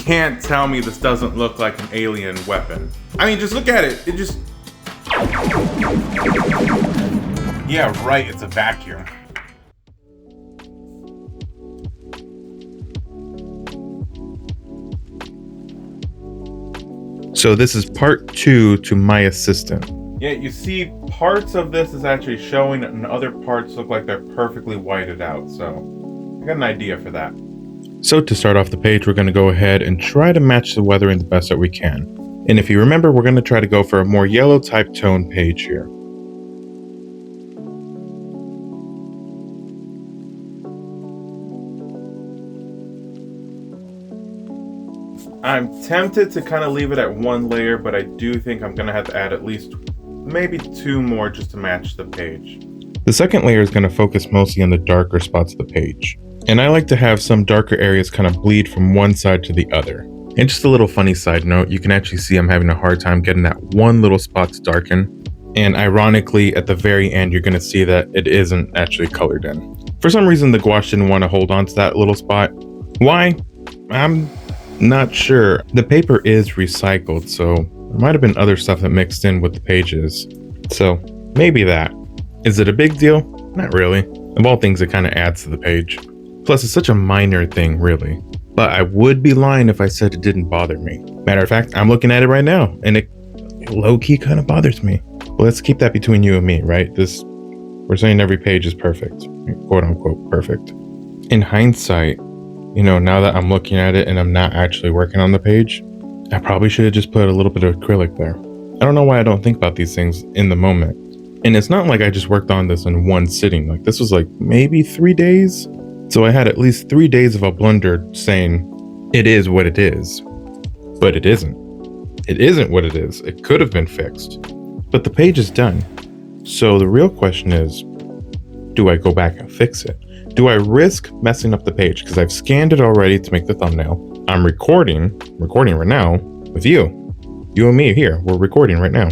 can't tell me this doesn't look like an alien weapon. I mean, just look at it. It just... Yeah, right, it's a vacuum. So this is part 2 to my assistant. Yeah, you see parts of this is actually showing and other parts look like they're perfectly whited out. So I got an idea for that. So to start off the page, we're going to go ahead and try to match the weathering the best that we can. And if you remember, we're going to try to go for a more yellow type tone page here. I'm tempted to kind of leave it at 1 layer, but I do think I'm going to have to add at least maybe 2 more just to match the page. The second layer is going to focus mostly on the darker spots of the page. And I like to have some darker areas kind of bleed from one side to the other. And just a little funny side note, you can actually see I'm having a hard time getting that one little spot to darken. And ironically, at the very end, you're going to see that it isn't actually colored in. For some reason, the gouache didn't want to hold on to that little spot. Why? I'm not sure. The paper is recycled, so there might have been other stuff that mixed in with the pages. So maybe that. Is it a big deal? Not really. Of all things, it kind of adds to the page. Plus, it's such a minor thing, really. But I would be lying if I said it didn't bother me. Matter of fact, I'm looking at it right now, and it low-key kind of bothers me. Well, let's keep that between you and me, right? We're saying every page is perfect, quote-unquote perfect. In hindsight, you know, now that I'm looking at it and I'm not actually working on the page, I probably should have just put a little bit of acrylic there. I don't know why I don't think about these things in the moment. And it's not like I just worked on this in one sitting. Like, this was like maybe 3 days. So I had at least 3 days of a blunder saying, it is what it is. But it isn't. It isn't what it is. It could have been fixed. But the page is done. So the real question is, do I go back and fix it? Do I risk messing up the page? Because I've scanned it already to make the thumbnail. I'm recording right now with you. You and me here. We're recording right now.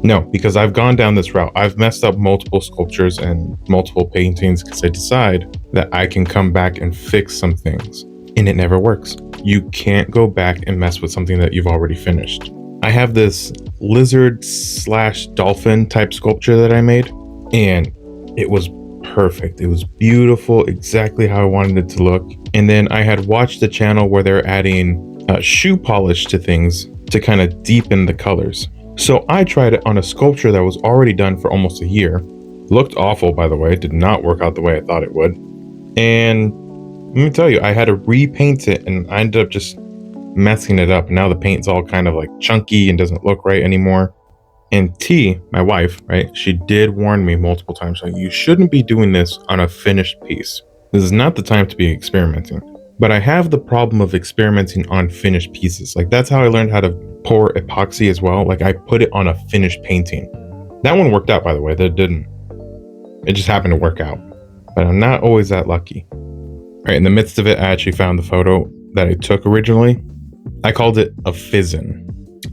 No, because I've gone down this route. I've messed up multiple sculptures and multiple paintings because I decide that I can come back and fix some things. And it never works. You can't go back and mess with something that you've already finished. I have this lizard/dolphin type sculpture that I made, and it was perfect. It was beautiful, exactly how I wanted it to look. And then I had watched the channel where they're adding shoe polish to things to kind of deepen the colors. So I tried it on a sculpture that was already done for almost a year. Looked awful, by the way. It did not work out the way I thought it would. And let me tell you, I had to repaint it, and I ended up just messing it up. Now the paint's all kind of like chunky and doesn't look right anymore. And T, my wife, right, she did warn me multiple times, like, you shouldn't be doing this on a finished piece. This is not the time to be experimenting. But I have the problem of experimenting on finished pieces. Like, that's how I learned how to pour epoxy as well. Like, I put it on a finished painting. That one worked out, by the way. That didn't. It just happened to work out. But I'm not always that lucky. All right, in the midst of it, I actually found the photo that I took originally. I called it a fizzin'.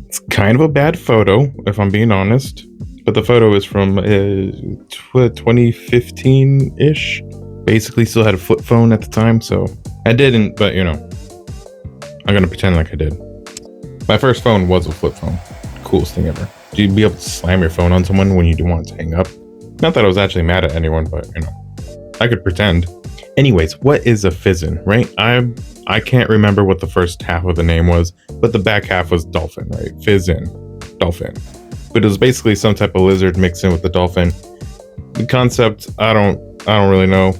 It's kind of a bad photo, if I'm being honest. But the photo is from 2015-ish. Basically still had a flip phone at the time, so I didn't, but you know, I'm gonna pretend like I did. My first phone was a flip phone. Coolest thing ever. You'd be able to slam your phone on someone when you do want it to hang up. Not that I was actually mad at anyone, but you know, I could pretend. Anyways, what is a fizzin', right? I can't remember what the first half of the name was, but the back half was dolphin, right? Fizzin', dolphin. But it was basically some type of lizard mixed in with the dolphin. The concept, I don't really know.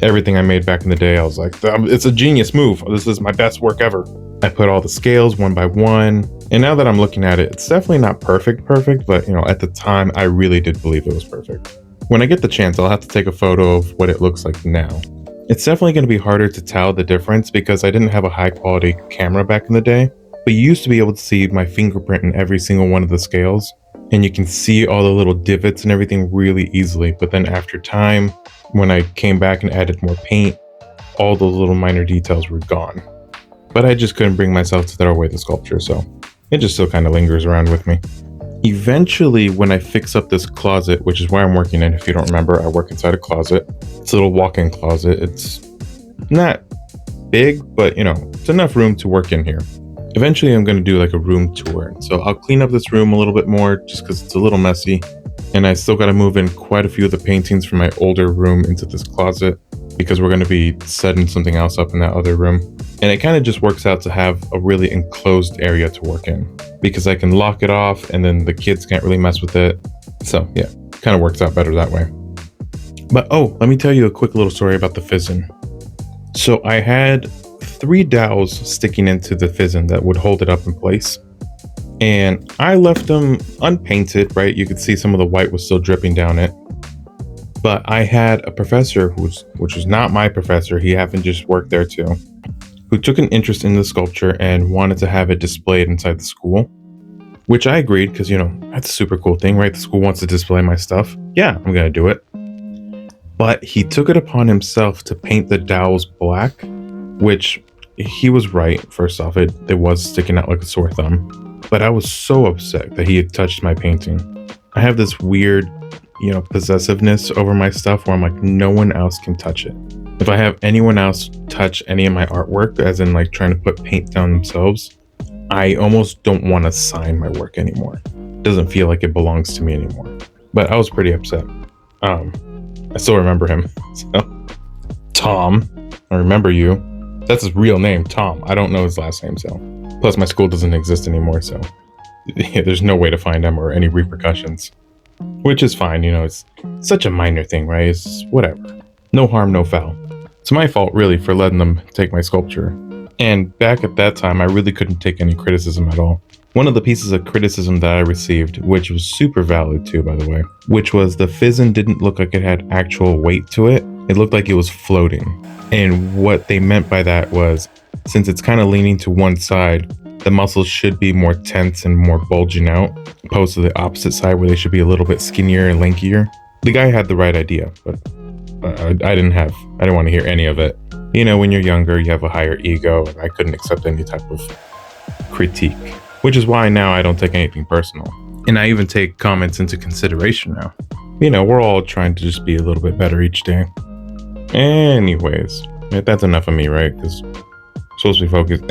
Everything I made back in the day, I was like, it's a genius move. This is my best work ever. I put all the scales one by one. And now that I'm looking at it, it's definitely not perfect, but you know, at the time, I really did believe it was perfect. When I get the chance, I'll have to take a photo of what it looks like now. It's definitely going to be harder to tell the difference because I didn't have a high quality camera back in the day, but you used to be able to see my fingerprint in every single one of the scales. And you can see all the little divots and everything really easily. But then after time, when I came back and added more paint, all those little minor details were gone. But I just couldn't bring myself to throw away the sculpture, so it just still kind of lingers around with me. Eventually, when I fix up this closet, which is where I'm working in, if you don't remember, I work inside a closet. It's a little walk-in closet. It's not big, but you know, it's enough room to work in here. Eventually I'm going to do like a room tour. So I'll clean up this room a little bit more just because it's a little messy. And I still got to move in quite a few of the paintings from my older room into this closet because we're going to be setting something else up in that other room. And it kind of just works out to have a really enclosed area to work in because I can lock it off and then the kids can't really mess with it. So yeah, kind of works out better that way. But let me tell you a quick little story about the fizzin. So I had 3 dowels sticking into the fizzin that would hold it up in place. And I left them unpainted, right? You could see some of the white was still dripping down it. But I had a professor which was not my professor, he happened to just work there too, who took an interest in the sculpture and wanted to have it displayed inside the school. Which I agreed because, that's a super cool thing, right? The school wants to display my stuff. Yeah, I'm going to do it. But he took it upon himself to paint the dowels black, which he was right. First off, it was sticking out like a sore thumb. But I was so upset that he had touched my painting. I have this weird, possessiveness over my stuff where I'm like, no one else can touch it. If I have anyone else touch any of my artwork, as in like trying to put paint down themselves, I almost don't want to sign my work anymore. It doesn't feel like it belongs to me anymore. But I was pretty upset. I still remember him. So, Tom, I remember you. That's his real name, Tom. I don't know his last name, so. Plus, my school doesn't exist anymore, so there's no way to find him or any repercussions. Which is fine, it's such a minor thing, right? It's whatever. No harm, no foul. It's my fault, really, for letting them take my sculpture. And back at that time, I really couldn't take any criticism at all. One of the pieces of criticism that I received, which was super valid too, by the way, which was the fizzin didn't look like it had actual weight to it. It looked like it was floating. And what they meant by that was, since it's kind of leaning to one side, the muscles should be more tense and more bulging out, opposed to the opposite side where they should be a little bit skinnier and lankier. The guy had the right idea, but I didn't want to hear any of it. When you're younger, you have a higher ego, and I couldn't accept any type of critique, which is why now I don't take anything personal. And I even take comments into consideration now. We're all trying to just be a little bit better each day. Anyways, that's enough of me, right? Because I'm supposed to be focused.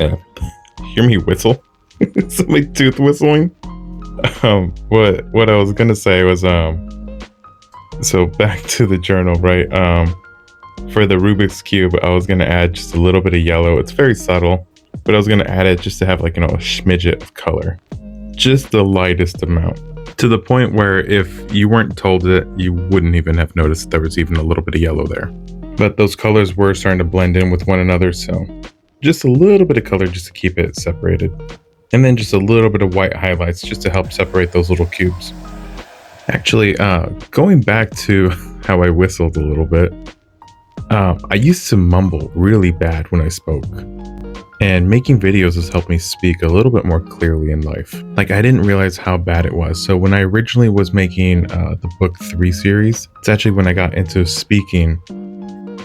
Hear me whistle? Somebody tooth whistling? What I was gonna say was so back to the journal, right? For the Rubik's Cube, I was gonna add just a little bit of yellow. It's very subtle, but I was gonna add it just to have a smidget of color. Just the lightest amount. To the point where if you weren't told it, you wouldn't even have noticed there was even a little bit of yellow there. But those colors were starting to blend in with one another, so just a little bit of color just to keep it separated. And then just a little bit of white highlights just to help separate those little cubes. Actually, going back to how I whistled a little bit, I used to mumble really bad when I spoke. And making videos has helped me speak a little bit more clearly in life. I didn't realize how bad it was. So when I originally was making the book 3 series, it's actually when I got into speaking,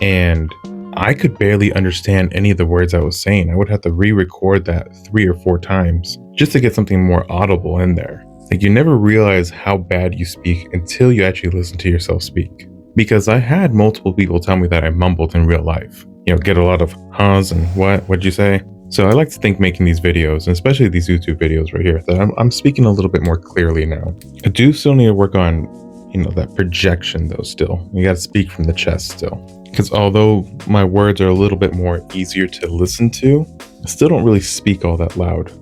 and I could barely understand any of the words I was saying. I would have to re-record that 3 or 4 times just to get something more audible in there. You never realize how bad you speak until you actually listen to yourself speak. Because I had multiple people tell me that I mumbled in real life. Get a lot of huhs and what'd you say? So I like to think making these videos, and especially these YouTube videos right here, that I'm speaking a little bit more clearly now. I do still need to work on, that projection though still. You gotta speak from the chest still. Because although my words are a little bit more easier to listen to, I still don't really speak all that loud.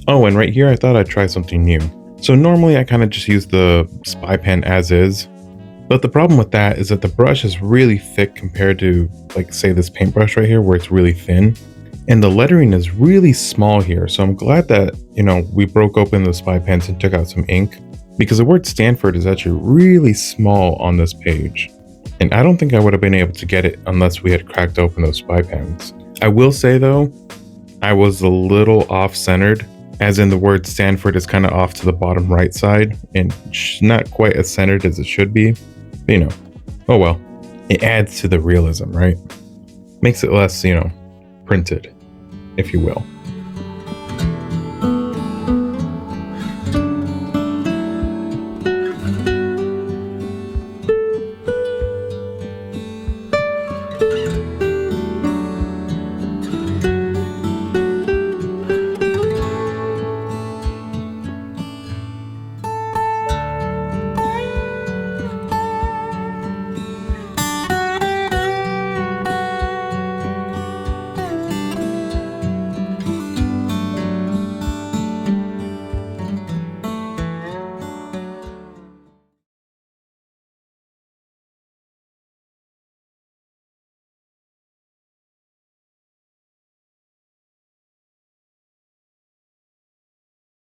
Oh, and right here I thought I'd try something new. So normally I kind of just use the spy pen as is. But the problem with that is that the brush is really thick compared to, say this paintbrush right here where it's really thin. And the lettering is really small here. So I'm glad that, we broke open the spy pens and took out some ink, because the word Stanford is actually really small on this page. And I don't think I would have been able to get it unless we had cracked open those spy pens. I will say though, I was a little off-centered, as in the word Stanford is kind of off to the bottom right side and not quite as centered as it should be. Oh well, it adds to the realism, right? Makes it less, printed, if you will.